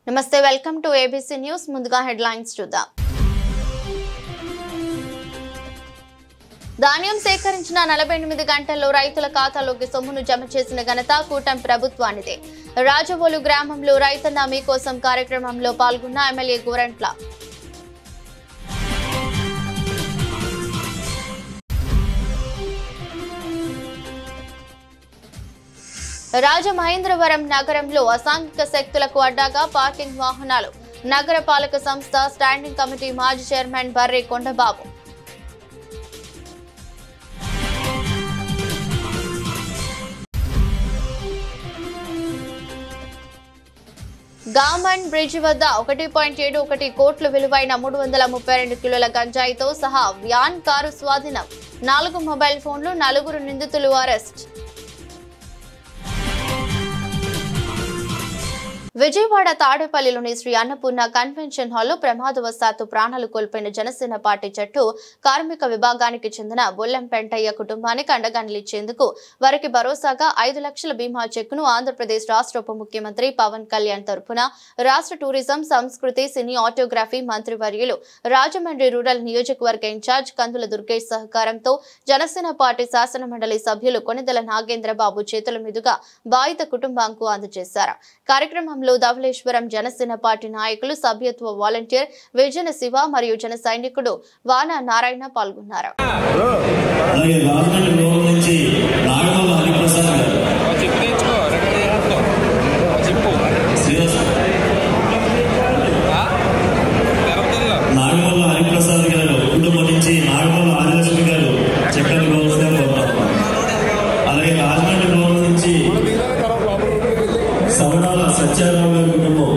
నమస్తే welcome to ABC news ముందుగా headlines చూద్దాం ధాన్యం సేకరించిన 48 గంటల్లో రైతుల ఖాతాలోకి సొమ్మును జమ చేసిన ఘనత కూటమి ప్రభుత్వానిదే రాజవోలు గ్రామంలో రైతన్న మీకోసం కార్యక్రమంలో పాల్గొన్న ఎమ్మెల్యే గోరంట్ల రాజమహేంద్రవరం నగరంలో అసాంఘిక శక్తులకు అడ్డాగా పార్కింగ్ వాహనాలు నగరపాలక సంస్థ స్టాండింగ్ కమిటీ మాజీ చైర్మన్ బర్రె కొండబాబు గామన్ బ్రిడ్జ్ వద్ద 1.71 కోట్ల విలువైన 332 కిలోల గంజాయితో సహా వ్యాన్ కారు స్వాధీనం 4 మొబైల్ ఫోన్లు 4 నిందితులు అరెస్ట్ విజయవాడ తాడేపల్లిలోని శ్రీ అన్నపూర్ణ కన్వెన్షన్ హాల్లో ప్రమాదవశాత్తు ప్రాణాలు కోల్పోయిన జనసేన పార్టీ జట్టు కార్మిక విభాగానికి చెందిన బొల్లం పెంటయ్య కుటుంబానికి అండగా నిలిచేందుకు వారికి భరోసాగా 5 లక్షల బీమా చెక్కును ఆంధ్రప్రదేశ్ రాష్ట్ర ఉప ముఖ్యమంత్రి పవన్ కళ్యాణ్ తరఫున రాష్ట్ర టూరిజం సంస్కృతి సినీ ఆటోగ్రఫీ మంత్రివర్యులు రాజమండ్రి రూరల్ నియోజకవర్గ ఇన్ఛార్జ్ కందుల దుర్గేష్ సహకారంతో జనసేన పార్టీ శాసన మండలి సభ్యులు కొనిదెల నాగేంద్రబాబు చేతుల మీదుగా బాధిత కుటుంబానికి అందజేశారు. కార్యక్రమంలో ధవళేశ్వరం జనసేన పార్టీ నాయకులు సభ్యత్వ వాలంటీర్ విజయన శివ మరియు జన సైనికుడు వాన నారాయణ పాల్గొన్నారు. సత్యారావు గారి కుటుంబం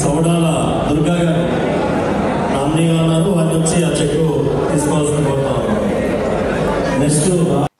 సవడాల దుర్గా గారు నామినీగా ఉన్నారు. వాటి నుంచి ఆ చెక్కు తీసుకోవాల్సిన కోరుతాం. నెక్స్ట్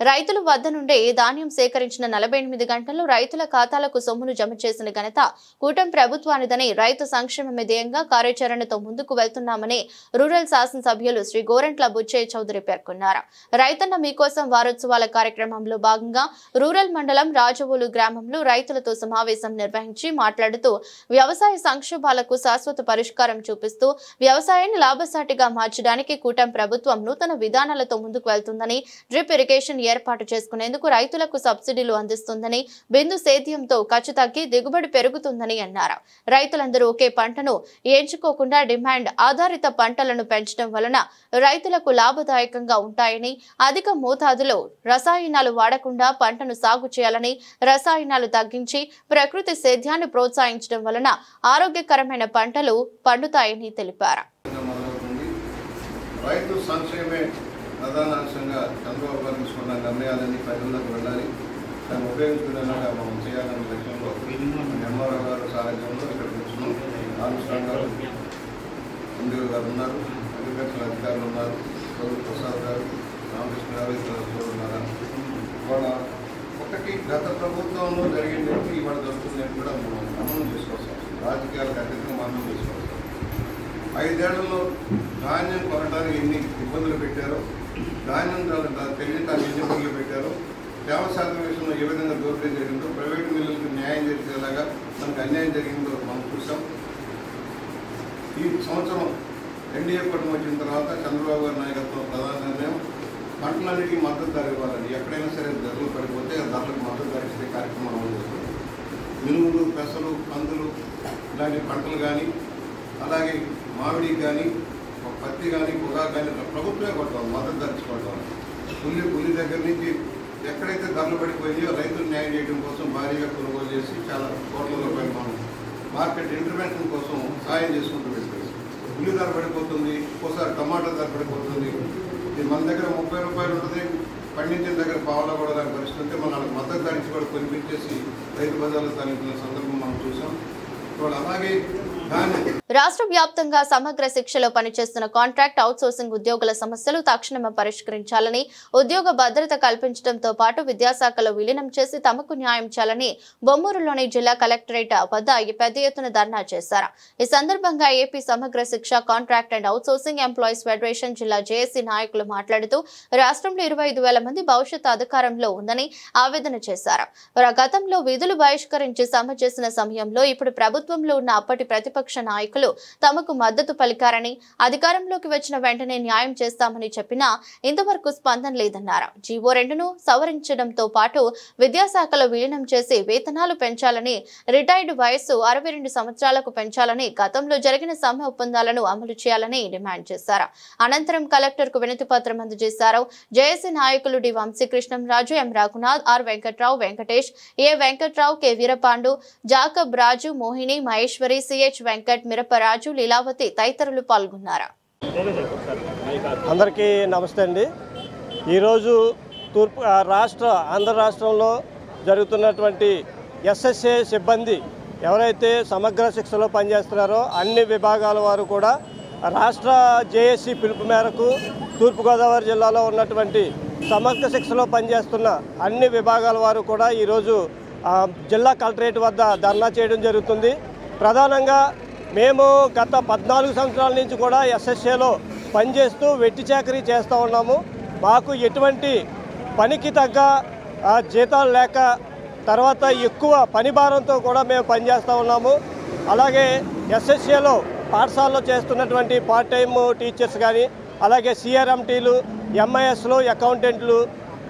రైతుల వద్ద నుండి ధాన్యం సేకరించిన 48 గంటల్లో రైతుల ఖాతాలకు సొమ్మును జమ చేసిన ఘనత కూటమి ప్రభుత్వానిదని రైతు సంక్షేమ ధ్యేయంగా కార్యాచరణతో ముందుకు వెళ్తున్నామని రూరల్ శాసనసభ్యులు శ్రీ గోరంట్ల బుచ్చయ్య చౌదరి పేర్కొన్నారు. రైతన్న మీకోసం వారోత్సవాల కార్యక్రమంలో భాగంగా రూరల్ మండలం రాజవోలు గ్రామంలో రైతులతో సమావేశం నిర్వహించి మాట్లాడుతూ వ్యవసాయ సంక్షోభాలకు శాశ్వత పరిష్కారం చూపిస్తూ వ్యవసాయాన్ని లాభసాటిగా మార్చడానికి కూటమి ప్రభుత్వం నూతన విధానాలతో ముందుకు వెళ్తుందని డ్రిప్ ఇరిగేషన్ ఏర్పాటు చేసుకునేందుకు రైతులకు సబ్సిడీలు అందిస్తుందని బిందు సేద్యంతో ఖర్చు తగ్గి దిగుబడి పెరుగుతుందని అన్నారు. రైతులందరూ ఒకే పంటను ఎంచుకోకుండా డిమాండ్ ఆధారిత పంటలను పెంచడం వలన రైతులకు లాభదాయకంగా ఉంటాయని అధిక మోతాదులో రసాయనాలు వాడకుండా పంటను సాగు చేయాలని రసాయనాలు తగ్గించి ప్రకృతి సేద్యాన్ని ప్రోత్సహించడం వలన ఆరోగ్యకరమైన పంటలు పండుతాయని తెలిపారు. ప్రధానాంశంగా చంద్రబాబు గారు తీసుకున్న నిర్ణయాలన్నీ ప్రజల్లోకి వెళ్ళాలి, దాన్ని ఉపయోగించుకునేలాగా మనం చేయాలనే లక్ష్యంలో ఎంఆర్ఓ గారు సారథ్యంలో ఇక్కడ కూర్చున్నాం. ఆర్మిస్ట్రాంగ్ గారు, ఇందిరా గారు ఉన్నారు, అగ్రికల్చర్ అధికారులు ఉన్నారు, గౌరవ ప్రసాద్ గారు, రామకృష్ణ గారు ఇతరులు ఉన్నారు. ఇవాళ ఒకటి గత ప్రభుత్వంలో జరిగింది ఇవాళ జరుగుతుందని కూడా మనం అమలు చేసుకోవచ్చు. రాజకీయాలకు అతీతంగా మనం చేసుకోవచ్చు. 5 ఏళ్లలో ధాన్యం కొనడానికి ఎన్ని ఇబ్బందులు పెట్టారో, ధాన్యం తెలియటానికి ఎన్ని ఇబ్బందులు పెట్టారో, తేమ శాతం విషయంలో ఏ విధంగా దోపిడీ జరిగిందో, ప్రైవేటు మిల్లులకు న్యాయం చేసేలాగా మనకు అన్యాయం జరిగిందో మనం చూసాం. ఈ సంవత్సరం ఎన్డీఏ కూటమి వచ్చిన తర్వాత చంద్రబాబు గారి నాయకత్వం ప్రధాన నిర్ణయం పంటలన్నిటికీ మద్దతు ధర ఇవ్వాలని. ఎక్కడైనా సరే ధరలు పడిపోతే ధరలకు మద్దతు ధర ఇచ్చే కార్యక్రమం అమలు చేస్తున్నాం. మినుములు, పెసలు, కందులు ఇలాంటి పంటలు కానీ, అలాగే మామిడికి కానీ, పత్తి కానీ, పొగాకు కానీ ప్రభుత్వమే కొట్టాలి, మద్దతు ధరించుకోవడం. పులి దగ్గర నుంచి ఎక్కడైతే ధరలు పడిపోయిందో రైతులు న్యాయం చేయడం కోసం భారీగా కొనుగోలు చేసి చాలా కోట్ల రూపాయలు మనం మార్కెట్ ఇంటర్వెన్షన్ కోసం సాయం చేసుకుంటూ వెళ్ళిపోయింది. ఉల్లి ధర పడిపోతుంది, ఒక్కోసారి టమాటా ధర పడిపోతుంది. మన దగ్గర 30 రూపాయలు ఉంటుంది, పండించిన దగ్గర పావలా కూడా దాని పరిస్థితి ఉంటే మనం వాళ్ళకి మద్దతు ధరించి కూడా కొనిపించేసి రైతు బజార్లు తగ్గిన సందర్భం మనం చూసాం. ఇవాళ అలాగే ధాన్యం రాష్ట్ర వ్యాప్తంగా సమగ్ర శిక్షలో పనిచేస్తున్న కాంట్రాక్ట్ అవుట్సోర్సింగ్ ఉద్యోగుల సమస్యలు తక్షణమే పరిష్కరించాలని, ఉద్యోగ భద్రత కల్పించడంతో పాటు విద్యాశాఖలో విలీనం చేసి తమకు న్యాయం చేయాలని బొమ్మూరులోని జిల్లా కలెక్టరేట్ వద్ద పెద్ద ఎత్తున ధర్నా చేశారు. ఈ సందర్భంగా ఏపీ సమగ్ర శిక్ష contract and outsourcing employees federation జిల్లా జేఏసీ నాయకులు మాట్లాడుతూ రాష్ట్రంలో 25,000 మంది భవిష్యత్ అధికారంలో ఉందని ఆవేదన చేశారు. గతంలో విధులు బహిష్కరించి సమ్మె చేసిన సమయంలో ఇప్పుడు ప్రభుత్వంలో ఉన్న అప్పటి ప్రతిపక్ష నాయకులు తమకు మద్దతు పలికారని, అధికారంలోకి వచ్చిన వెంటనే న్యాయం చేస్తామని చెప్పినా ఇంతవరకు స్పందన లేదన్నారు. జీవో 2ను సవరించడంతో పాటు విద్యాశాఖలో విలీనం చేసి వేతనాలు పెంచాలని, రిటైర్డ్ వయస్సు 62 సంవత్సరాలకు పెంచాలని, గతంలో జరిగిన సమ్మె ఒప్పందాలను అమలు చేయాలని డిమాండ్ చేశారు. అనంతరం కలెక్టర్ కు వినతి పత్రం అందజేశారు. జేఏసీ నాయకులు D Vamsikrishnamraju, M Raghunath, R Venkatrao, Venkatesh, A Venkatrao, K Veerapandu, Jacob Raju, Mohini, Maheshwari, CH Venkat, Miraparaju, Leelavathi తదితరులు పాల్గొన్నారు. అందరికీ నమస్తే అండి. ఈరోజు ఆంధ్ర రాష్ట్రంలో జరుగుతున్నటువంటి ఎస్ఎస్ఏ సిబ్బంది ఎవరైతే సమగ్ర శిక్షలో పనిచేస్తున్నారో అన్ని విభాగాల వారు కూడా రాష్ట్ర జేఏసీ పిలుపు మేరకు తూర్పుగోదావరి జిల్లాలో ఉన్నటువంటి సమగ్ర శిక్షలో పనిచేస్తున్న అన్ని విభాగాల వారు కూడా ఈరోజు జిల్లా కలెక్టరేట్ వద్ద ధర్నా చేయడం జరుగుతుంది. ప్రధానంగా మేము గత 14 సంవత్సరాల నుంచి కూడా ఎస్ఎస్ఏలో పనిచేస్తూ వెట్టి చాకరీ చేస్తూ ఉన్నాము. మాకు ఎటువంటి పనికి తగ్గ జీతాలు లేక, తర్వాత ఎక్కువ పని భారంతో కూడా మేము పనిచేస్తూ ఉన్నాము. అలాగే ఎస్ఎస్ఏలో పాఠశాలలో చేస్తున్నటువంటి పార్ట్ టైం టీచర్స్ కానీ, అలాగే సిఆర్ఎంటీలు, ఎంఐఎస్లు, అకౌంటెంట్లు,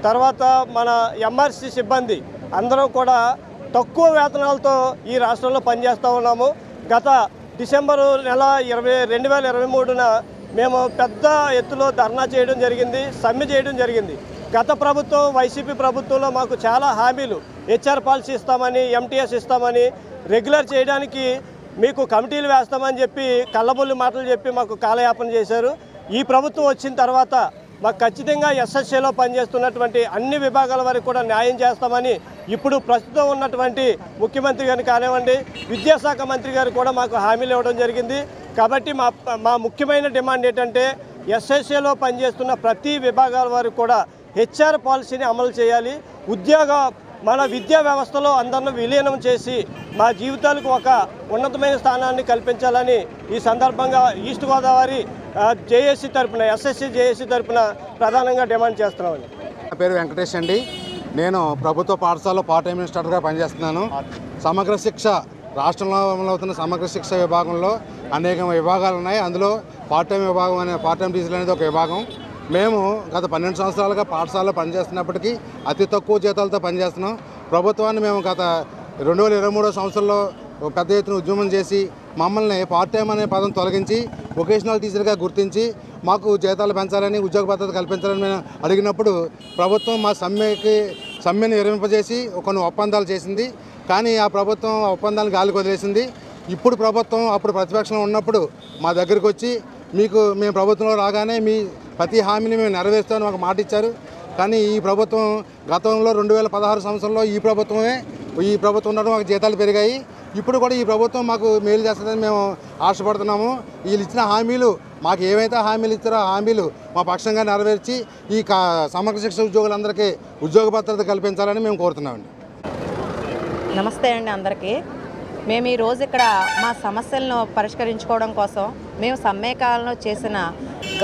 తర్వాత మన ఎంఆర్సీ సిబ్బంది అందరం కూడా తక్కువ వేతనాలతో ఈ రాష్ట్రంలో పనిచేస్తూ ఉన్నాము. గత డిసెంబరు నెల 2023న మేము పెద్ద ఎత్తులో ధర్నా చేయడం జరిగింది, సమ్మె చేయడం జరిగింది. గత ప్రభుత్వం వైసీపీ ప్రభుత్వంలో మాకు చాలా హామీలు, హెచ్ఆర్ పాలసీ ఇస్తామని, ఎంటీఎస్ ఇస్తామని, రెగ్యులర్ చేయడానికి మీకు కమిటీలు వేస్తామని చెప్పి కళ్ళబొల్లి మాటలు చెప్పి మాకు కాలయాపన చేశారు. ఈ ప్రభుత్వం వచ్చిన తర్వాత మాకు ఖచ్చితంగా ఎస్ఎస్ఏలో పనిచేస్తున్నటువంటి అన్ని విభాగాల వరకు కూడా న్యాయం చేస్తామని ఇప్పుడు ప్రస్తుతం ఉన్నటువంటి ముఖ్యమంత్రి గారిని కానివ్వండి, విద్యాశాఖ మంత్రి గారు కూడా మాకు హామీలు ఇవ్వడం జరిగింది. కాబట్టి మా ముఖ్యమైన డిమాండ్ ఏంటంటే ఎస్ఎస్ఏలో పనిచేస్తున్న ప్రతి విభాగాల వరకు కూడా హెచ్ఆర్ పాలసీని అమలు చేయాలి. మన విద్యా వ్యవస్థలో అందరిని విలీనం చేసి మా జీవితాలకు ఒక ఉన్నతమైన స్థానాన్ని కల్పించాలని ఈ సందర్భంగా ఈస్ట్ గోదావరి జేఏసీ తరఫున, ఎస్ఎస్సీ జేఏసీ తరఫున ప్రధానంగా డిమాండ్ చేస్తున్నామండి. నా పేరు వెంకటేష్ అండి. నేను ప్రభుత్వ పాఠశాలలో పార్ట్ టైం ఇన్స్ట్రక్టర్గా పనిచేస్తున్నాను. సమగ్ర శిక్ష రాష్ట్రంలో అమలవుతున్న సమగ్ర శిక్ష విభాగంలో అనేక విభాగాలు ఉన్నాయి. అందులో పార్ట్ టైం విభాగం అనే పార్ట్ టైం టీచర్ అనేది ఒక విభాగం. మేము గత 12 సంవత్సరాలుగా పాఠశాలలో పనిచేస్తున్నప్పటికీ అతి తక్కువ జీతాలతో పనిచేస్తున్నాం. ప్రభుత్వాన్ని మేము గత 2023 సంవత్సరంలో పెద్ద ఎత్తున ఉద్యమం చేసి మమ్మల్ని పార్ట్ టైం అనే పదం తొలగించి వొకేషనల్ టీచర్గా గుర్తించి మాకు జీతాలు పెంచాలని, ఉద్యోగ భద్రత కల్పించాలని మేము అడిగినప్పుడు ప్రభుత్వం మా సమ్మెను విరమింపజేసి కొన్ని ఒప్పందాలు చేసింది. కానీ ఆ ప్రభుత్వం ఒప్పందాలను గాలికి వదిలేసింది. ఇప్పుడు ప్రభుత్వం అప్పుడు ప్రతిపక్షంలో ఉన్నప్పుడు మా దగ్గరికి వచ్చి మేము ప్రభుత్వంలో రాగానే మీ ప్రతి హామీని మేము నెరవేరుస్తామని ఒక మాట ఇచ్చారు. కానీ ఈ ప్రభుత్వం గతంలో 2016 సంవత్సరంలో ఈ ప్రభుత్వం ఉండడం మాకు జీతాలు పెరిగాయి. ఇప్పుడు కూడా ఈ ప్రభుత్వం మాకు మేలు చేస్తుందని మేము ఆశపడుతున్నాము. వీళ్ళు ఇచ్చిన హామీలు, మాకు ఏవైతే హామీలు ఇచ్చారో ఆ హామీలు మా పక్షంగా నెరవేర్చి ఈ సమగ్ర శిక్ష ఉద్యోగులందరికీ ఉద్యోగ భద్రత కల్పించాలని మేము కోరుతున్నామండి. నమస్తే అండి అందరికీ. మేము ఈరోజు ఇక్కడ మా సమస్యలను పరిష్కరించుకోవడం కోసం మేము సమ్మె కాలంలో చేసిన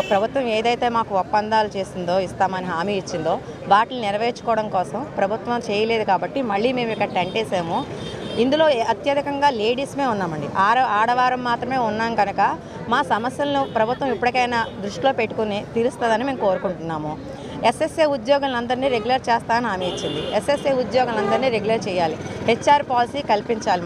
ప్రభుత్వం ఏదైతే మాకు ఒప్పందాలు చేసిందో, ఇస్తామని హామీ ఇచ్చిందో వాటిని నెరవేర్చుకోవడం కోసం ప్రభుత్వం చేయలేదు కాబట్టి మళ్ళీ మేము ఇక్కడ టెంట్ వేసాము. ఇందులో అత్యధికంగా లేడీస్మే ఉన్నామండి. ఆడవారం మాత్రమే ఉన్నాం కనుక మా సమస్యలను ప్రభుత్వం ఇప్పటికైనా దృష్టిలో పెట్టుకుని తీరుస్తుందని మేము కోరుకుంటున్నాము. ఎస్ఎస్ఏ ఉద్యోగులందరినీ రెగ్యులర్ చేస్తానని హామీ ఇచ్చింది. ఎస్ఎస్ఏ ఉద్యోగులందరినీ రెగ్యులర్ చేయాలి. హెచ్ఆర్ పాలసీ కల్పించాలి.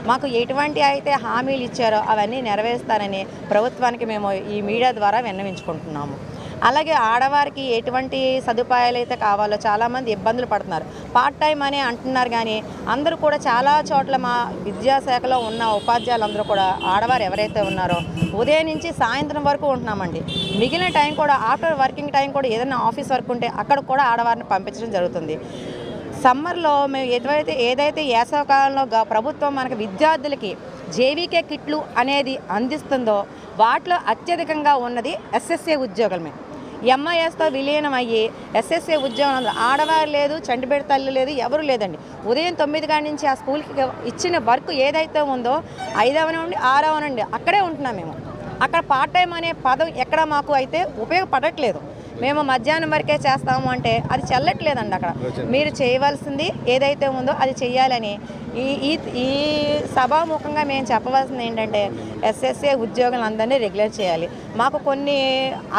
మాకు ఎటువంటి అయితే హామీలు ఇచ్చారో అవన్నీ నెరవేరుస్తానని ప్రభుత్వానికి మేము ఈ మీడియా ద్వారా విన్నవించుకుంటున్నాము. అలాగే ఆడవారికి ఎటువంటి సదుపాయాలు అయితే కావాలో చాలామంది ఇబ్బందులు పడుతున్నారు. పార్ట్ టైం అని అంటున్నారు కానీ అందరూ కూడా చాలా చోట్ల మా విద్యాశాఖలో ఉన్న ఉపాధ్యాయులందరూ కూడా ఆడవారు ఎవరైతే ఉన్నారో ఉదయం నుంచి సాయంత్రం వరకు ఉంటున్నామండి. మిగిలిన టైం కూడా ఆఫ్టర్ వర్కింగ్ టైం కూడా ఏదైనా ఆఫీస్ వర్క్ ఉంటే అక్కడ కూడా ఆడవారిని పంపించడం జరుగుతుంది. సమ్మర్లో మేము ఏదైతే వేసవకాలంలో ప్రభుత్వం మనకు విద్యార్థులకి జేవీకే కిట్లు అనేది అందిస్తుందో వాటిలో అత్యధికంగా ఉన్నది ఎస్ఎస్ఏ ఉద్యోగులమే. ఎంఐఎస్తో విలీనం అయ్యి ఎస్ఎస్ఏ ఉద్యోగం ఆడవారు లేదు, చంటిబిడ్డ తల్లి లేదు, ఎవరు లేదండి. ఉదయం 9 గంటల నుంచి ఆ స్కూల్కి ఇచ్చిన వర్క్ ఏదైతే ఉందో 5వ నుండి 6వ నుండి అక్కడే ఉంటున్నాం మేము. అక్కడ పార్ట్ టైం అనే పదం ఎక్కడ మాకు అయితే ఉపయోగపడట్లేదు. మేము మధ్యాహ్నం వరకే చేస్తాము అంటే అది చెల్లట్లేదండి. అక్కడ మీరు చేయవలసింది ఏదైతే ఉందో అది చెయ్యాలని ఈ సభాముఖంగా మేము చెప్పవలసింది ఏంటంటే ఎస్ఎస్ఏ ఉద్యోగులందరినీ రెగ్యులర్ చేయాలి. మాకు కొన్ని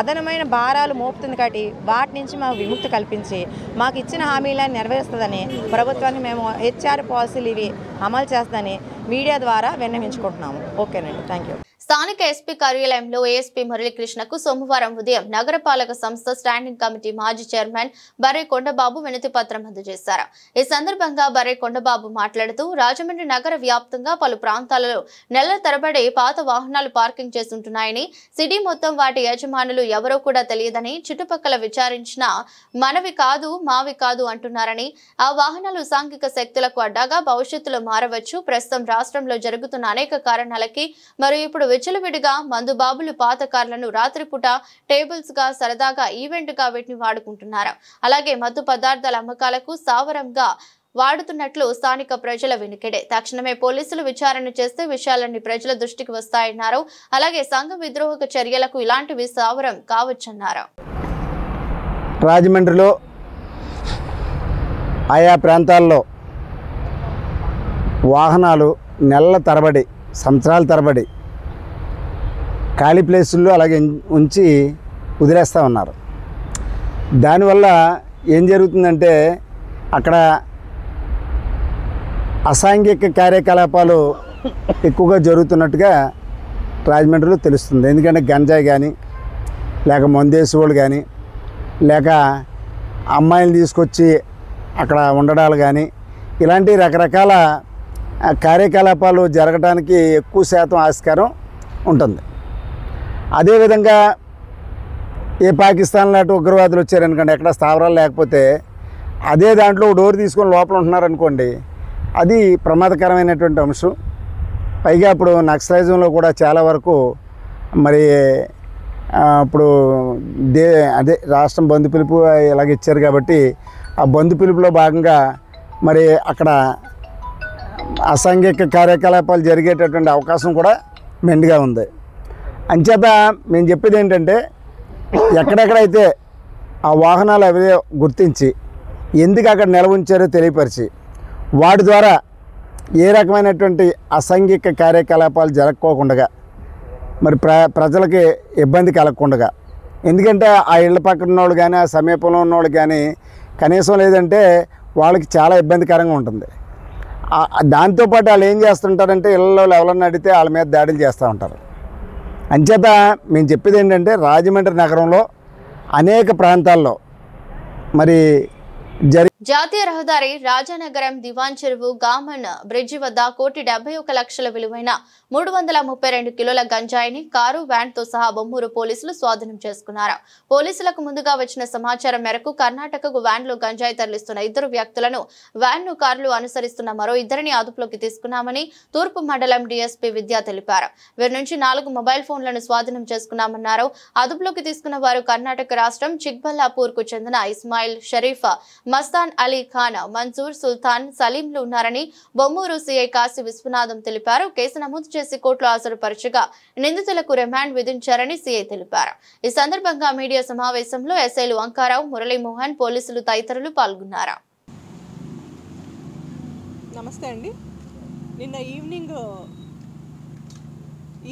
అదనమైన భారాలు మోపుతుంది కాబట్టి వాటి నుంచి మాకు విముక్తి కల్పించి మాకు ఇచ్చిన హామీలను నెరవేరుస్తుందని ప్రభుత్వానికి మేము హెచ్ఆర్ పాలసీలు ఇవి అమలు చేస్తుందని మీడియా ద్వారా విన్నవించుకుంటున్నాము. ఓకేనండి, థ్యాంక్ యూ. స్థానిక ఎస్పీ కార్యాలయంలో ఏఎస్పీ మురళీకృష్ణకు సోమవారం ఉదయం నగరపాలక సంస్థ స్టాండింగ్ కమిటీ మాజీ చైర్మన్ బర్రె కొండబాబు వినతి పత్రం అందజేశారు. ఈ సందర్భంగా బర్రె కొండబాబు మాట్లాడుతూ రాజమండ్రి నగర వ్యాప్తంగా పలు ప్రాంతాలలో నెలల తరబడి పాత వాహనాలు పార్కింగ్ చేస్తుంటున్నాయని, సిటీ మొత్తం వాటి యజమానులు ఎవరో కూడా తెలియదని, చుట్టుపక్కల విచారించిన మనవి కాదు మావి కాదు అంటున్నారని, ఆ వాహనాలు సాంఘిక శక్తులకు అడ్డాగా భవిష్యత్తులో మారవచ్చు. ప్రస్తుతం రాష్ట్రంలో జరుగుతున్న అనేక కారణాలకి మరియు ఇప్పుడు విచ్చలవిడిగా మందుబాబులు పాత కార్లను రాత్రిపూట టేబుల్స్ గా సరదాగా ఈవెంట్ గా వీటిని వాడుకుంటున్నారు. అలాగే మత్తు పదార్థాల అమ్మకాలకు స్థావరంగా వాడుతున్నట్లు స్థానిక ప్రజల వినికిడే. తక్షణమే పోలీసులు విచారణ చేస్తే విషయాలన్నీ ప్రజల దృష్టికి వస్తాయన్నారు. అలాగే సంఘ విద్రోహక చర్యలకు ఇలాంటివి స్థావరం కావచ్చన్నారు. రాజమండ్రిలో ఆయా ప్రాంతాల్లో వాహనాలు నెలల తరబడి, సంవత్సరాల తరబడి ఖాళీ ప్లేసుల్లో అలాగే ఉంచి వదిలేస్తూ ఉన్నారు. దానివల్ల ఏం జరుగుతుందంటే అక్కడ అసాంఘిక కార్యకలాపాలు ఎక్కువగా జరుగుతున్నట్టుగా రాజమండ్రిలో తెలుస్తుంది. ఎందుకంటే గంజాయి కానీ, లేక మందేసేవాళ్ళు కానీ, లేక అమ్మాయిలు తీసుకొచ్చి అక్కడ ఉండడాలు కానీ, ఇలాంటి రకరకాల కార్యకలాపాలు జరగడానికి ఎక్కువ శాతం ఆస్కారం ఉంటుంది. అదేవిధంగా ఏ పాకిస్తాన్ లాంటి ఉగ్రవాదులు వచ్చారనుకోండి, ఎక్కడ స్థావరాలు లేకపోతే అదే దాంట్లో డోర్ తీసుకొని లోపల ఉంటున్నారనుకోండి, అది ప్రమాదకరమైనటువంటి అంశం. పైగా ఇప్పుడు నక్సలైజంలో కూడా చాలా వరకు మరి ఇప్పుడు అదే రాష్ట్రం బంధు పిలుపు ఇలాగ ఇచ్చారు కాబట్టి ఆ బంధు పిలుపులో భాగంగా మరి అక్కడ అసాంఘిక కార్యకలాపాలు జరిగేటటువంటి అవకాశం కూడా మెండుగా ఉంది. అంచేత మేము చెప్పేది ఏంటంటే ఎక్కడెక్కడైతే ఆ వాహనాలు అవి గుర్తించి ఎందుకు అక్కడ నిల్వ ఉంచారో తెలియపరిచి వాటి ద్వారా ఏ రకమైనటువంటి అసాంఘిక కార్యకలాపాలు జరగకోకుండా మరి ప్రజలకి ఇబ్బంది కలగకుండా, ఎందుకంటే ఆ ఇళ్ల పక్కన ఉన్నవాళ్ళు కానీ ఆ సమీపంలో ఉన్నవాళ్ళు కానీ కనీసం లేదంటే వాళ్ళకి చాలా ఇబ్బందికరంగా ఉంటుంది. దాంతోపాటు వాళ్ళు ఏం చేస్తుంటారంటే ఇళ్ళలో ఎవరన్నా అడిగితే వాళ్ళ మీద దాడులు చేస్తూ ఉంటారు. అంచేత మేము చెప్పేది ఏంటంటే రాజమండ్రి నగరంలో అనేక ప్రాంతాల్లో మరి జాతీయ రహదారి రాజానగరం దివాన్ చెరువు గామన్ బ్రిడ్జి వద్ద 1,71,00,000 విలువైన 332 కిలోల గంజాయిని కారు, వ్యాన్ తో సహా బొమ్మూరు పోలీసులు స్వాధీనం చేసుకున్నారు. పోలీసులకు ముందుగా వచ్చిన సమాచారం మేరకు కర్ణాటకకు వ్యాన్ లో గంజాయి తరలిస్తున్న 2 వ్యక్తులను, వ్యాన్ ను కార్లు అనుసరిస్తున్న మరో 2ని అదుపులోకి తీసుకున్నామని తూర్పు మండలం డీఎస్పీ విద్య తెలిపారు. వీరి నుంచి 4 మొబైల్ ఫోన్లను స్వాధీనం చేసుకున్నామన్నారు. అదుపులోకి తీసుకున్న వారు కర్ణాటక రాష్ట్రం చిక్బల్లాపూర్ కు చెందిన ఇస్మాయిల్, షరీఫ్, మస్తాన్ అలీ ఖాన్, మన్సూర్, సుల్తాన్, సలీంలు ఉన్నారని బొమ్మూరు సీఐ కాశీ విశ్వనాథం తెలిపారు. కేసు నమోదు చేసి కోర్టులో హాజరుపరచగా నిందితులకు రిమాండ్ విధించారని సీఐ తెలిపారు. ఈ సందర్భంగా మీడియా సమావేశంలో ఎస్ఐలు అంకారావు, మురళీమోహన్, పోలీసులు తదితరులు పాల్గొన్నారు. నమస్తే అండి. నిన్న evening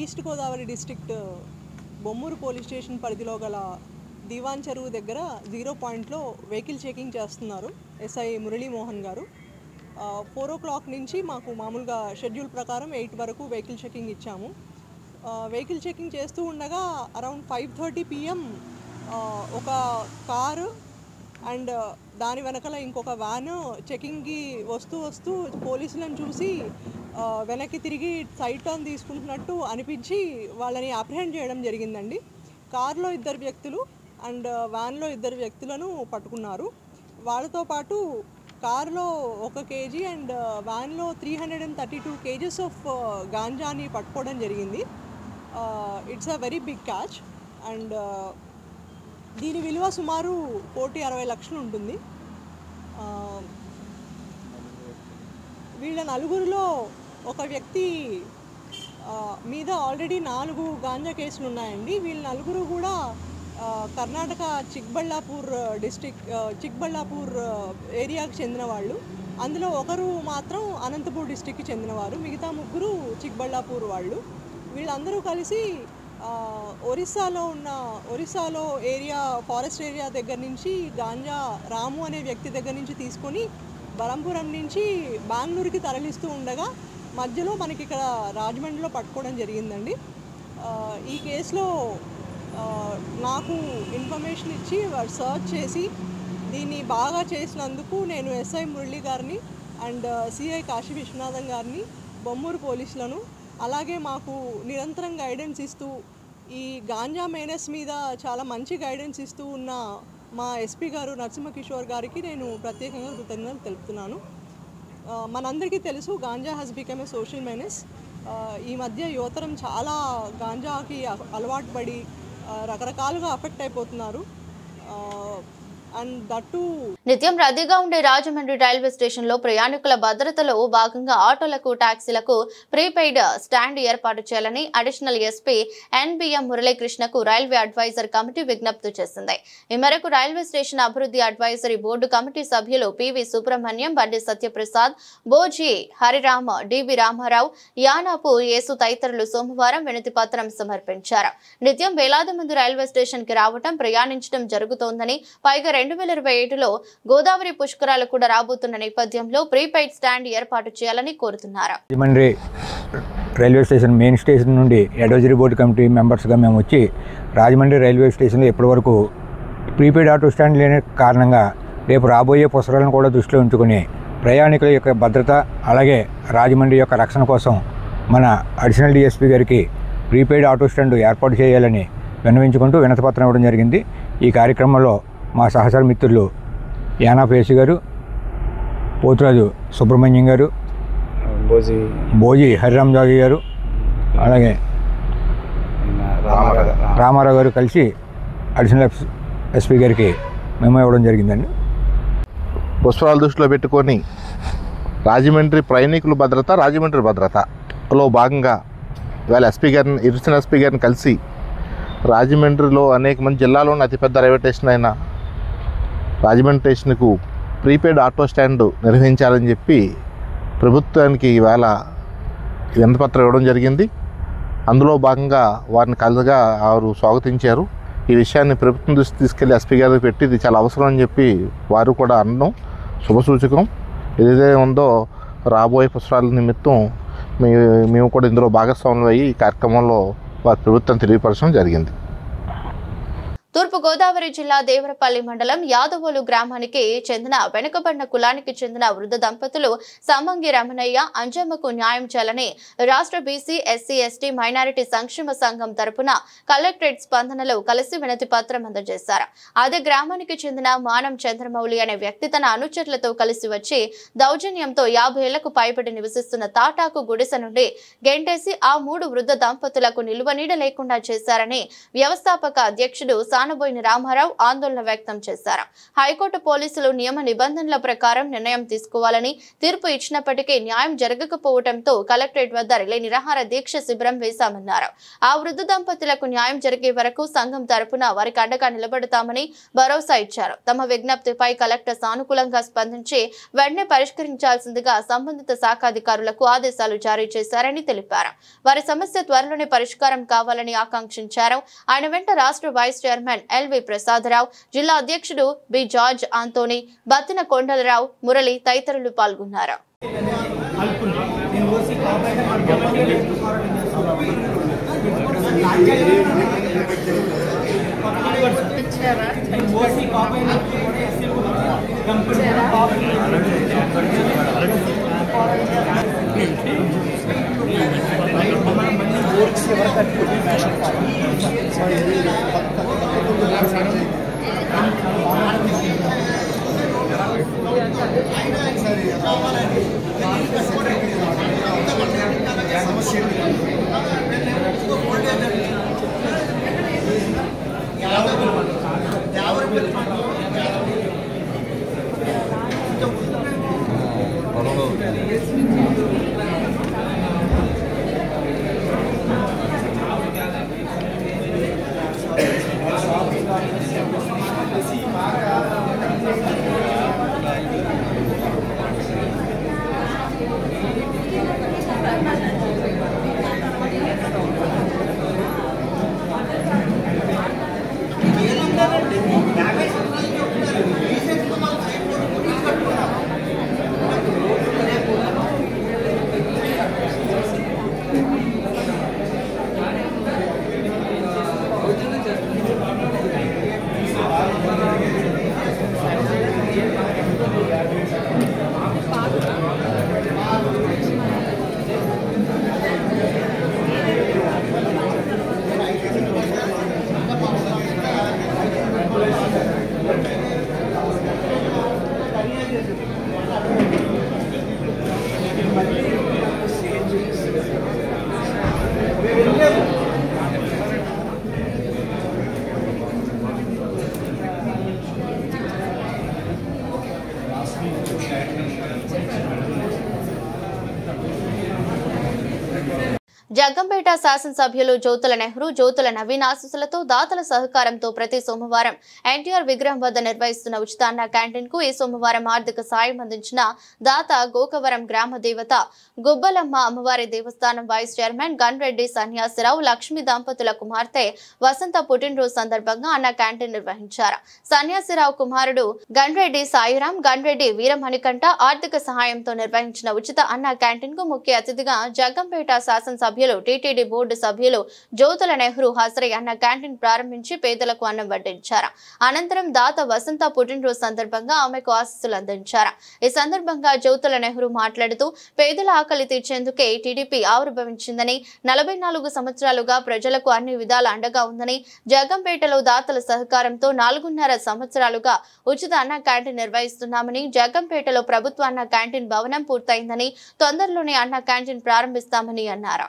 east Godavari district Bommuru police station పరిధిలో గల దివాన్ చెరువు దగ్గర 0 పాయింట్లో వెహికల్ చెకింగ్ చేస్తున్నారు ఎస్ఐ మురళీమోహన్ గారు. 4 o'clock నుంచి మాకు మామూలుగా షెడ్యూల్ ప్రకారం 8 వరకు వెహికల్ చెకింగ్ ఇచ్చాము. వెహికల్ చెకింగ్ చేస్తూ ఉండగా అరౌండ్ 5:30 PM ఒక కారు అండ్ దాని వెనకాల ఇంకొక వ్యాను చెకింగ్కి వస్తూ పోలీసులను చూసి వెనక్కి తిరిగి సైడ్ టర్న్ తీసుకుంటున్నట్టు అనిపించి వాళ్ళని అప్రిహెండ్ చేయడం జరిగిందండి. కారులో 2 వ్యక్తులు అండ్ వ్యాన్లో 2 వ్యక్తులను పట్టుకున్నారు. వాళ్ళతో పాటు కార్లో 1 kg అండ్ వ్యాన్లో 332 kgs ఆఫ్ గాంజాని పట్టుకోవడం జరిగింది. It's a very big catch and దీని విలువ సుమారు 1,60 లక్షలు ఉంటుంది. వీళ్ళ నలుగురిలో ఒక వ్యక్తి మీద ఆల్రెడీ 4 గాంజా కేసులు ఉన్నాయండి. వీళ్ళ నలుగురు కూడా కర్ణాటక చిక్బళ్ళాపూర్ డిస్ట్రిక్ట్ చిక్బళ్ళాపూర్ ఏరియాకి చెందిన వాళ్ళు. అందులో ఒకరు మాత్రం అనంతపూర్ డిస్ట్రిక్ట్కి చెందినవారు, మిగతా ముగ్గురు చిక్బళ్ళాపూర్ వాళ్ళు. వీళ్ళందరూ కలిసి ఒరిస్సాలో ఏరియా ఫారెస్ట్ ఏరియా దగ్గర నుంచి గాంజా రాము అనే వ్యక్తి దగ్గర నుంచి తీసుకొని బరంపురం నుంచి బెంగళూరుకి తరలిస్తూ ఉండగా మధ్యలో మనకి ఇక్కడ రాజమండ్రిలో పట్టుకోవడం జరిగిందండి. ఈ కేసులో నాకు ఇన్ఫర్మేషన్ ఇచ్చి వాడు సర్చ్ చేసి దీన్ని బాగా చేసినందుకు నేను ఎస్ఐ మురళి గారిని అండ్ సిఐ కాశీ విశ్వనాథన్ గారిని, బొమ్మూరు పోలీసులను, అలాగే మాకు నిరంతరం గైడెన్స్ ఇస్తూ ఈ గాంజా మేనస్ మీద చాలా మంచి గైడెన్స్ ఇస్తూ ఉన్న మా ఎస్పీ గారు నరసింహకిషోర్ గారికి నేను ప్రత్యేకంగా కృతజ్ఞతలు తెలుపుతున్నాను. మనందరికీ తెలుసు ganja has become a social menace. ఈ మధ్య యువతరం చాలా గాంజాకి అలవాటు పడి రకరకాలుగా అఫెక్ట్ అయిపోతున్నారు. నిత్యం రద్దీగా ఉండే రాజమండ్రి రైల్వే స్టేషన్ లో ప్రయాణికుల భద్రతలో భాగంగా ఆటోలకు, టాక్సీలకు ప్రీపెయిడ్ స్టాండ్ ఏర్పాటు చేయాలని అడిషనల్ ఎస్పీ ఎన్బిఎం మురళీకృష్ణకు రైల్వే అడ్వైజర్ కమిటీ విజ్ఞప్తి చేసింది. ఈ మేరకు రైల్వే స్టేషన్ అభివృద్ధి అడ్వైజరీ బోర్డు కమిటీ సభ్యులు పివి సుబ్రహ్మణ్యం, బండి సత్యప్రసాద్, బోజీ హరిరామ, డివి రామారావు, యానాపు యేసు తదితరులు సోమవారం వినతి పత్రం సమర్పించారు. నిత్యం వేలాది మంది రైల్వే స్టేషన్ కి రావడం, ప్రయాణించడం జరుగుతోందని, పైగా 2027లో గోదావరి పుష్కరాలు కూడా రాబోతున్న నేపథ్యంలో ప్రీపెయిడ్ స్టాండ్ ఏర్పాటు చేయాలని కోరుతున్నారు. Rajahmundry railway station main station నుండి అడ్వైజరీ బోర్డు కమిటీ మెంబర్స్గా మేము వచ్చి రాజమండ్రి రైల్వే స్టేషన్లో ఇప్పటివరకు ప్రీపెయిడ్ ఆటో స్టాండ్ లేని కారణంగా రేపు రాబోయే పుష్కరాలను కూడా దృష్టిలో ఉంచుకొని ప్రయాణికుల యొక్క భద్రత, అలాగే రాజమండ్రి యొక్క రక్షణ కోసం మన అడిషనల్ డిఎస్పీ గారికి ప్రీపెయిడ్ ఆటో స్టాండ్ ఏర్పాటు చేయాలని విన్నవించుకుంటూ వినతిపత్రం ఇవ్వడం జరిగింది. ఈ కార్యక్రమంలో మా సహచర మిత్రులు యానాపేసి గారు, పోతురాజు సుబ్రహ్మణ్యం గారు, బోజీ హరిరామ్ జాగి గారు, అలాగే రామారావు గారు కలిసి అడిషనల్ ఎస్పీ గారికి మెమో ఇవ్వడం జరిగిందండి. పుష్కరాల దృష్టిలో పెట్టుకొని రాజమండ్రి ప్రయాణికుల భద్రత, రాజమండ్రి భద్రతలో భాగంగా ఇవాళ అడిషనల్ ఎస్పీ గారిని కలిసి రాజమండ్రిలో అనేక మంది జిల్లాలోని అతిపెద్ద రైల్వే స్టేషన్ అయిన రాజమండ్రి స్టేషన్కు ప్రీపెయిడ్ ఆటో స్టాండ్ నిర్వహించాలని చెప్పి ప్రభుత్వానికి ఇవాళ వినతిపత్రం ఇవ్వడం జరిగింది. అందులో భాగంగా వారిని కలగా వారు స్వాగతించారు. ఈ విషయాన్ని ప్రభుత్వం దృష్టి తీసుకెళ్లి ఎస్పీ గారికి పెట్టి ఇది చాలా అవసరం అని చెప్పి వారు కూడా అనడం శుభసూచకం. ఏదైతే ఉందో రాబోయే పుష్కరాల నిమిత్తం మేము కూడా ఇందులో భాగస్వాములు అయ్యి ఈ కార్యక్రమంలో వారి ప్రభుత్వం తెలియపరచడం జరిగింది. తూర్పు గోదావరి జిల్లా దేవరపల్లి మండలం యాదవోలు గ్రామానికి చెందిన వెనుకబడిన కులానికి చెందిన వృద్ధ దంపతులు సమ్మంగి రమణయ్య, అంజమ్మకు న్యాయం చేయాలని రాష్ట్ర బీసీ, ఎస్సీ, ఎస్టీ, మైనారిటీ సంక్షేమ సంఘం తరపున కలెక్టరేట్ స్పందనలో కలిసి వినతి పత్రం అందజేశారు. అదే గ్రామానికి చెందిన మానం చంద్రమౌళి అనే వ్యక్తి తన అనుచరులతో కలిసి వచ్చి దౌర్జన్యంతో 50 ఏళ్లకు పైబడి నివసిస్తున్న తాటాకు గుడిసె నుండి గెంటేసి ఆ 3 వృద్ధ దంపతులకు నిలువనీడ లేకుండా చేశారని వ్యవస్థాపక అధ్యక్షుడు సానబోయిన రామారావు ఆందోళన వ్యక్తం చేశారు. హైకోర్టు పోలీసులు నియమ నిబంధనల ప్రకారం నిర్ణయం తీసుకోవాలని తీర్పు ఇచ్చినప్పటికీ న్యాయం జరగకపోవడంతో కలెక్టరేట్ వద్ద రిలే నిరాహార దీక్ష శిబిరం వేశామన్నారు. ఆ వృద్ధ దంపతులకు న్యాయం జరిగే వరకు సంఘం తరపున వారికి అండగా నిలబడతామని భరోసా ఇచ్చారు. తమ విజ్ఞప్తిపై కలెక్టర్ సానుకూలంగా స్పందించి వెంటనే పరిష్కరించాల్సిందిగా సంబంధిత శాఖాధికారులకు ఆదేశాలు జారీ చేశారని తెలిపారు. వారి సమస్య త్వరలోనే పరిష్కారం కావాలని ఆకాంక్షించారు. ఆయన వెంట రాష్ట్ర వైస్ చైర్మన్ ఎల్వి ప్రసాదరావు, జిల్లా అధ్యక్షుడు B George Antony, Battina Kondalarao, Murali తదితరులు పాల్గొన్నారు. జగ్గంపేట శాసనసభ్యులు జ్యోతుల నెహ్రూ జ్యోతుల నవీన్ ఆశీస్సులతో దాతల సహకారంతో ప్రతి సోమవారం ఎన్టీఆర్ విగ్రహం వద్ద నిర్వహిస్తున్న ఉచిత అన్న క్యాంటీన్ కు ఈ సోమవారం ఆర్థిక సాయం అందించిన దాత గోకవరం గ్రామ దేవత గుబ్బలమ్మ అమ్మవారి దేవస్థానం వైస్ చైర్మన్ గన్రెడ్డి సన్యాసిరావు లక్ష్మి దంపతుల కుమార్తె వసంత పుట్టినరోజు సందర్భంగా అన్న క్యాంటీన్ నిర్వహించారు. సన్యాసిరావు కుమారుడు గన్రెడ్డి సాయిరాం గన్రెడ్డి వీరమణికంఠ ఆర్థిక సహాయంతో నిర్వహించిన ఉచిత అన్న క్యాంటీన్ కు ముఖ్య అతిథిగా జగ్గంపేట శాసనసభ్యులు టీటీడీ బోర్డు సభ్యులు జ్యోతుల నెహ్రూ హాజరై అన్న క్యాంటీన్ ప్రారంభించి పేదలకు అన్నం వడ్డించారు. అనంతరం దాత వసంత పుట్టినరోజు సందర్భంగా ఆమెకు ఆశీస్సులు అందించారు. ఈ సందర్భంగా జ్యోతుల నెహ్రూ మాట్లాడుతూ పేదల ఆకలి తీర్చేందుకే టీడీపీ ఆవిర్భవించిందని 44 సంవత్సరాలుగా ప్రజలకు అన్ని విధాల అండగా ఉందని జగ్గంపేటలో దాతల సహకారంతో 4.5 సంవత్సరాలుగా ఉచిత అన్న క్యాంటీన్ నిర్వహిస్తున్నామని జగ్గంపేటలో ప్రభుత్వ అన్న క్యాంటీన్ భవనం పూర్తయిందని తొందరలోనే అన్న క్యాంటీన్ ప్రారంభిస్తామని అన్నారు.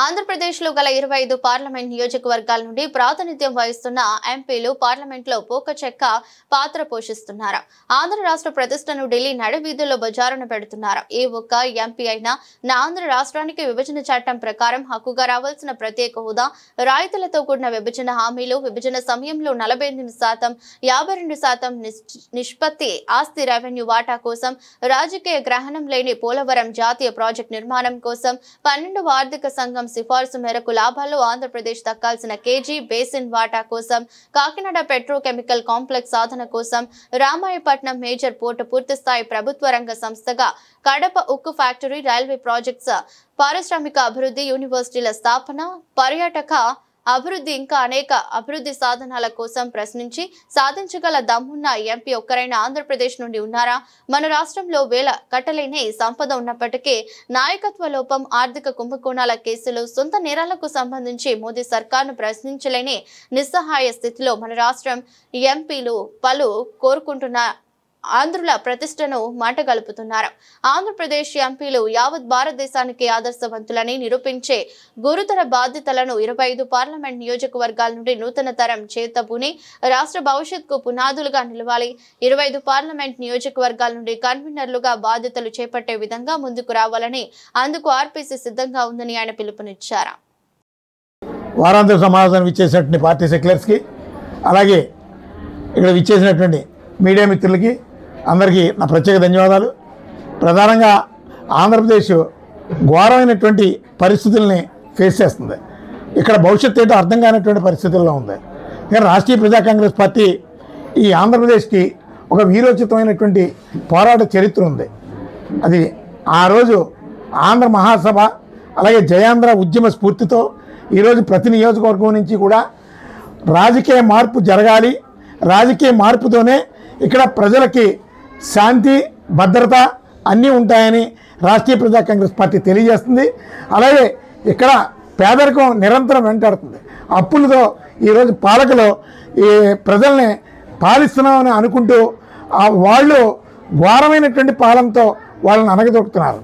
ఆంధ్రప్రదేశ్లో గల 25 పార్లమెంట్ నియోజకవర్గాల నుండి ప్రాతినిధ్యం వహిస్తున్న ఎంపీలు పార్లమెంట్లో పోకచెక్క పాత్ర పోషిస్తున్నారు. ఆంధ్ర రాష్ట్ర ప్రతిష్టను ఢిల్లీ నడివీధుల్లో బజారున పెడుతున్నారు. ఏ ఒక్క ఎంపీ అయినా నా ఆంధ్ర రాష్ట్రానికి విభజన చట్టం ప్రకారం హక్కుగా రావాల్సిన ప్రత్యేక హోదా, రాయితీలతో కూడిన విభజన హామీలు, విభజన సమయంలో 48%, 52% నిష్పత్తి ఆస్తి రెవెన్యూ వాటా కోసం, రాజకీయ గ్రహణం లేని పోలవరం జాతీయ ప్రాజెక్టు నిర్మాణం కోసం, 12వ ఆర్థిక సంఘం సిఫార్సు మేరకు లాభాల్లో ఆంధ్రప్రదేశ్ దక్కాల్సిన కేజీ బేసిన్ వాటా కోసం, కాకినాడ పెట్రోకెమికల్ కాంప్లెక్స్ సాధన కోసం, రామాయపట్నం మేజర్ పోర్టు పూర్తిస్థాయి ప్రభుత్వ రంగ సంస్థగా, కడప ఉక్కు ఫ్యాక్టరీ, రైల్వే ప్రాజెక్ట్స్, పారిశ్రామిక అభివృద్ధి, యూనివర్సిటీల స్థాపన, పర్యాటక అభివృద్ధి ఇంకా అనేక అభివృద్ధి సాధనాల కోసం ప్రశ్నించి సాధించగల దమ్మున్న ఎంపీ ఒక్కరైనా ఆంధ్రప్రదేశ్ నుండి ఉన్నారా? మన రాష్ట్రంలో వేల కట్టలేని సంపద ఉన్నప్పటికీ నాయకత్వ లోపం, ఆర్థిక కుంభకోణాల కేసులు, సొంత నేరాలకు సంబంధించి మోదీ సర్కార్ను ప్రశ్నించలేని నిస్సహాయ స్థితిలో మన రాష్ట్రం ఎంపీలు పలు కోరుకుంటున్న ఆంధ్రుల ప్రతిష్టను మంటగలుపుతున్నారు. ఆంధ్రప్రదేశ్ ఎంపీలు యావత్ భారతదేశానికి ఆదర్శవంతులని నిరూపించే గురుతర బాధ్యతలను 25 పార్లమెంట్ నియోజకవర్గాల నుండి నూతన తరం చేతబూని రాష్ట్ర భవిష్యత్తుకు పునాదులుగా నిలవాలి. 25 పార్లమెంట్ నియోజకవర్గాల నుండి కన్వీనర్లుగా బాధ్యతలు చేపట్టే విధంగా ముందుకు రావాలని, అందుకు ఆర్పీసీ సిద్ధంగా ఉందని ఆయన పిలుపునిచ్చారు. వారాంతర సమావేశానికి ఇచ్చేసినటువంటి పార్టీ సెక్యులర్స్కి, అలాగే ఇక్కడ ఇచ్చేసినటువంటి మీడియా మిత్రులకి అందరికీ నా ప్రత్యేక ధన్యవాదాలు. ప్రధానంగా ఆంధ్రప్రదేశ్ ఘోరమైనటువంటి పరిస్థితుల్ని ఫేస్ చేస్తుంది. ఇక్కడ భవిష్యత్తు ఏంటో అర్థం కానటువంటి పరిస్థితుల్లో ఉంది. కానీ రాష్ట్రీయ ప్రజా కాంగ్రెస్ పార్టీ ఈ ఆంధ్రప్రదేశ్కి ఒక వీరోచితమైనటువంటి పోరాట చరిత్ర ఉంది. అది ఆ రోజు ఆంధ్ర మహాసభ, అలాగే జయాంధ్ర ఉద్యమ స్ఫూర్తితో ఈరోజు ప్రతి నియోజకవర్గం నుంచి కూడా రాజకీయ మార్పు జరగాలి, రాజకీయ మార్పుతోనే ఇక్కడ ప్రజలకి శాంతి, భద్రత అన్నీ ఉంటాయని రాష్ట్రీయ ప్రజా కాంగ్రెస్ పార్టీ తెలియజేస్తుంది. అలాగే ఇక్కడ పేదరికం నిరంతరం వెంటాడుతుంది. అప్పులతో ఈరోజు పాలకులు ఈ ప్రజల్ని పాలిస్తున్నామని అనుకుంటూ వాళ్ళు ఘోరమైనటువంటి పాలనతో వాళ్ళని అనగదొక్కుతున్నారు.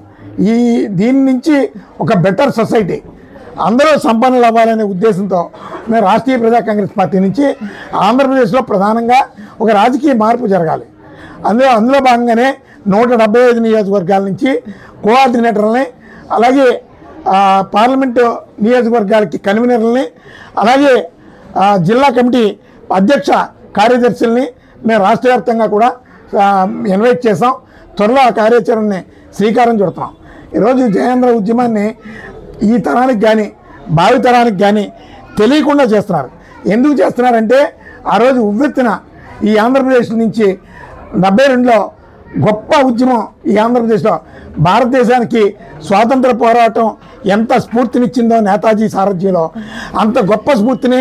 దీని నుంచి ఒక బెటర్ సొసైటీ, అందరూ సంపన్నులు అవ్వాలనే ఉద్దేశంతో మేము రాష్ట్రీయ ప్రజా కాంగ్రెస్ పార్టీ నుంచి ఆంధ్రప్రదేశ్లో ప్రధానంగా ఒక రాజకీయ మార్పు జరగాలి. అందులో భాగంగానే 175 నియోజకవర్గాల నుంచి కోఆర్డినేటర్లని, అలాగే పార్లమెంటు నియోజకవర్గాలకి కన్వీనర్లని, అలాగే జిల్లా కమిటీ అధ్యక్ష కార్యదర్శుల్ని మేము రాష్ట్ర వ్యాప్తంగా కూడా ఇన్వైట్ చేసాం. త్వరలో ఆ కార్యాచరణని శ్రీకారం చుడుతున్నాం. ఈరోజు జయాంధ్ర ఉద్యమాన్ని ఈ తరానికి కానీ భావి తరానికి కానీ తెలియకుండా చేస్తున్నారు. ఎందుకు చేస్తున్నారంటే ఆ రోజు ఉవ్వెత్తున ఈ ఆంధ్రప్రదేశ్ నుంచి 72లో గొప్ప ఉద్యమం ఈ ఆంధ్రప్రదేశ్లో భారతదేశానికి స్వాతంత్ర పోరాటం ఎంత స్ఫూర్తినిచ్చిందో నేతాజీ సారథ్యంలో, అంత గొప్ప స్ఫూర్తిని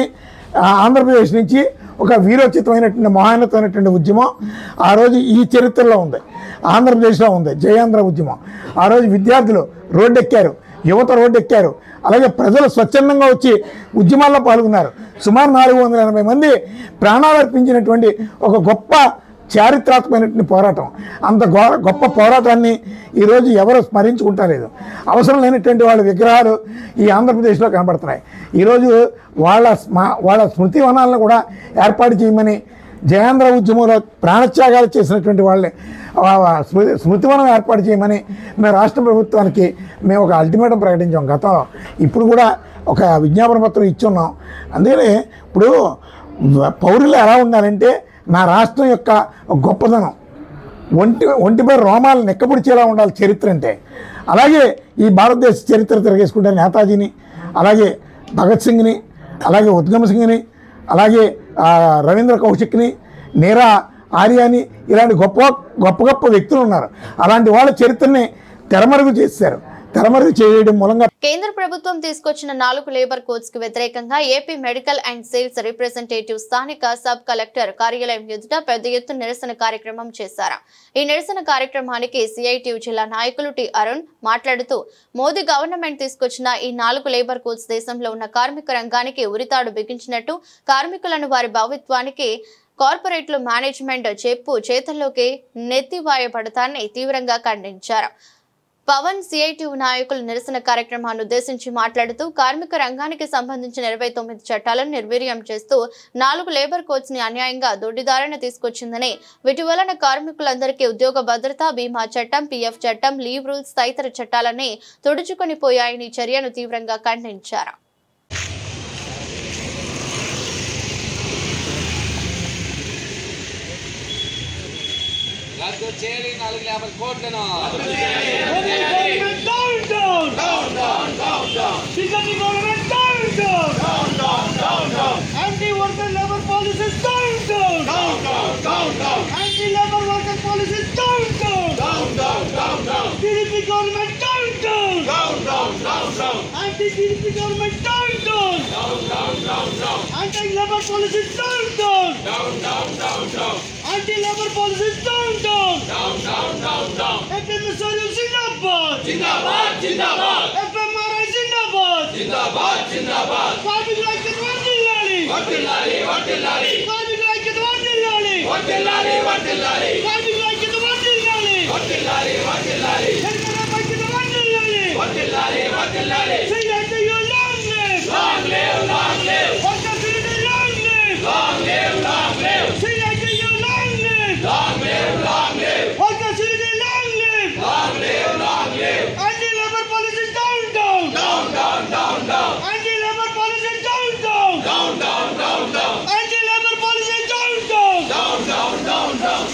ఆంధ్రప్రదేశ్ నుంచి ఒక వీరోచితమైనటువంటి మహోన్నతమైనటువంటి ఉద్యమం ఆ రోజు ఈ చరిత్రలో ఉంది, ఆంధ్రప్రదేశ్లో ఉంది జయాంధ్ర ఉద్యమం. ఆ రోజు విద్యార్థులు రోడ్డెక్కారు, యువత రోడ్డెక్కారు, అలాగే ప్రజలు స్వచ్ఛందంగా వచ్చి ఉద్యమాల్లో పాల్గొన్నారు. సుమారు 480 మంది ప్రాణాలు అర్పించినటువంటి ఒక గొప్ప చారిత్రాత్మకమైనటువంటి పోరాటం. అంత గొప్ప పోరాటాన్ని ఈరోజు ఎవరు స్మరించుకుంటలేదు. అవసరం లేనటువంటి వాళ్ళ విగ్రహాలు ఈ ఆంధ్రప్రదేశ్లో కనబడుతున్నాయి. ఈరోజు వాళ్ళ స్మృతి వనాలను కూడా ఏర్పాటు చేయమని, జయాంధ్ర ఉద్యమంలో ప్రాణత్యాగాలు చేసినటువంటి వాళ్ళని స్మృతివనం ఏర్పాటు చేయమని మేము రాష్ట్ర ప్రభుత్వానికి మేము ఒక అల్టిమేటం ప్రకటించాం గతంలో. ఇప్పుడు కూడా ఒక విజ్ఞాపన పత్రం ఇచ్చున్నాం. అందుకని ఇప్పుడు పౌరులు ఎలా ఉండాలంటే నా రాష్ట్రం యొక్క గొప్పదనం, ఒంటిపై రోమాలు నెక్కపుడిచేలా ఉండాలి చరిత్ర అంటే. అలాగే ఈ భారతదేశ చరిత్ర తిరగేసుకుంటే నేతాజీని, అలాగే భగత్ సింగ్ని, అలాగే ఉద్గమ్ సింగ్ని, అలాగే రవీంద్ర కౌశిక్ని, నీరా ఆర్యాని, ఇలాంటి గొప్ప వ్యక్తులు ఉన్నారు. అలాంటి వాళ్ళ చరిత్రని తెరమరుగు చేశారు. తెరమరుగు చేయడం మూలంగా కేంద్ర ప్రభుత్వం తీసుకొచ్చిన 4 లేబర్ కోడ్స్ కు వ్యతిరేకంగా AP medical and sales representative స్థానిక సబ్ కలెక్టర్ కార్యాలయం ఎదుట పెద్ద ఎత్తున నిరసన కార్యక్రమం చేశారు. ఈ నిరసన కార్యక్రమానికి సిఐటియు జిల్లా నాయకులు టి అరుణ్ మాట్లాడుతూ, మోదీ గవర్నమెంట్ తీసుకొచ్చిన ఈ 4 లేబర్ కోడ్స్ దేశంలో ఉన్న కార్మిక రంగానికి ఉరితాడు బిగించినట్టు, కార్మికులను వారి భవిత్వానికి కార్పొరేట్లు మేనేజ్మెంట్ చేతుల్లోకి నెత్తివాయపడతాన్ని తీవ్రంగా ఖండించారు. పవన్ సిఐటియు నాయకులు నిరసన కార్యక్రమాన్ని ఉద్దేశించి మాట్లాడుతూ కార్మిక రంగానికి సంబంధించిన 29 చట్టాలను నిర్వీర్యం చేస్తూ 4 లేబర్ కోడ్స్ ని అన్యాయంగా దొడ్డిదారిన తీసుకొచ్చిందని, వీటి వలన కార్మికులందరికీ ఉద్యోగ భద్రత, బీమా చట్టం, పీఎఫ్ చట్టం, లీవ్ రూల్స్ తదితర చట్టాలన్నీ తుడుచుకొని పోయాయని చర్యను తీవ్రంగా ఖండించారు. రద్దు చేయాలి 4 లేబర్ కోడ్లను. Anti worker labour policies down down. Anti labour worker policies down down. TDP government down down. Anti TDP government down down. Anti labour policies down down. Anti labour policies down down. FMSRU జిందాబాద్. FMRI జిందాబాద్. కార్మికుల ఐక్యత వర్ధిల్లాలి. కార్మికుల ఐక్యత వర్ధిల్లాలి. కార్మికుల ఐక్యత వర్ధిల్లాలి. CITU long live. Workers unity long live. CITU long live. Workers unity long live. Anti-labor policies down. Anti-labor policies down. Anti-labor policies down.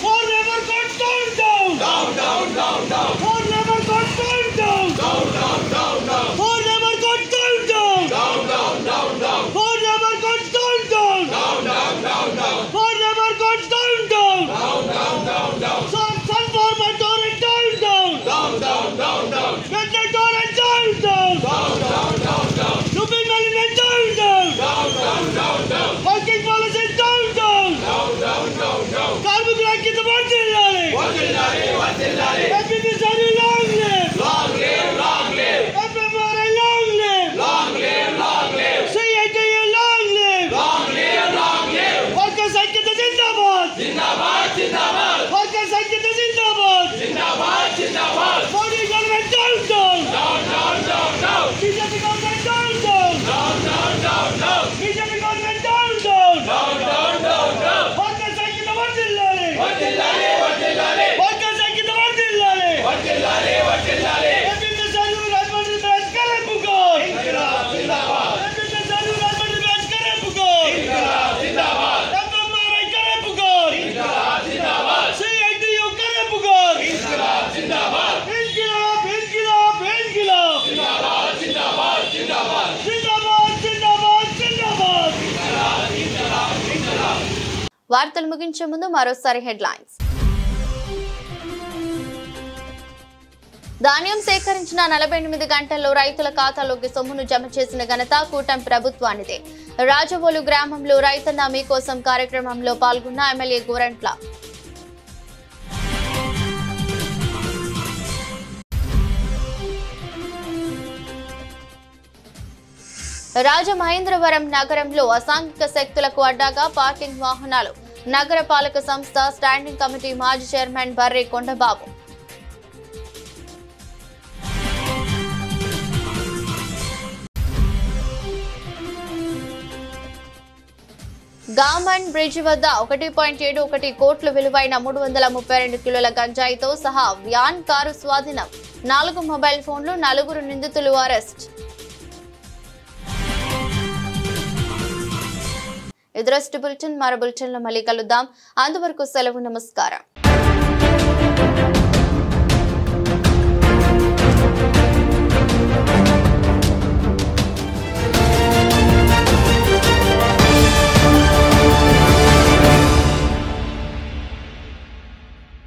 For labor codes down. For labor codes down. For labor codes down. For labor codes down. For labor codes down. Sun farmer torrent down. Get the torrent down. Looping element down. Working policies down. కార్మికుల ఐక్యత వర్ధిల్లాలి. FMSRU long live. FMRI long live. CITU long live. Workers ఐక్యత జిందాబాద్. Workers ఐక్యత జిందాబాద్. Modi government down. BJP government down. BJP government down. Workers ఐక్యత వర్ధిల్లాలి. Workers ఐక్యత వర్ధిల్లాలి. FMSRU రాజమండ్రి బ్రాంచ్ కరేపుకోర్. FMSRU రాజమండ్రి బ్రాంచ్ కరేపుకోర్. FMRI కరేపుకోర్. CITU కరేపుకోర్. ఇంకిలాబ్. వార్తలు ముగించే ముందు మరోసారి హెడ్లైన్స్. ధాన్యం సేకరించిన 48 గంటల్లో రైతుల ఖాతాలోకి సొమ్మును జమ చేసిన ఘనత కూటమి ప్రభుత్వానిదే. రాజవోలు గ్రామంలో రైతన్న మీకోసం కార్యక్రమంలో పాల్గొన్న ఎమ్మెల్యే గోరంట్ల. రాజమహేంద్రవరం నగరంలో అసాంఘిక శక్తులకు అడ్డాగా పార్కింగ్ వాహనాలు. నగర పాలక సంస్థ స్టాండింగ్ కమిటీ మాజీ చైర్మన్ బర్రె కొండబాబు. గామన్ బ్రిడ్జ్ వద్ద 1.71 కోట్ల విలువైన 332 కిలోల గంజాయితో సహా వ్యాన్ కారు స్వాధీనం. 4 మొబైల్ ఫోన్లు, 4 నిందితులు అరెస్ట్. ఇదరస్ట్ బులెటిన్ మరో బులెటిన్లో మళ్ళీ కలుద్దాం. అంతవరకు సెలవు. నమస్కారం.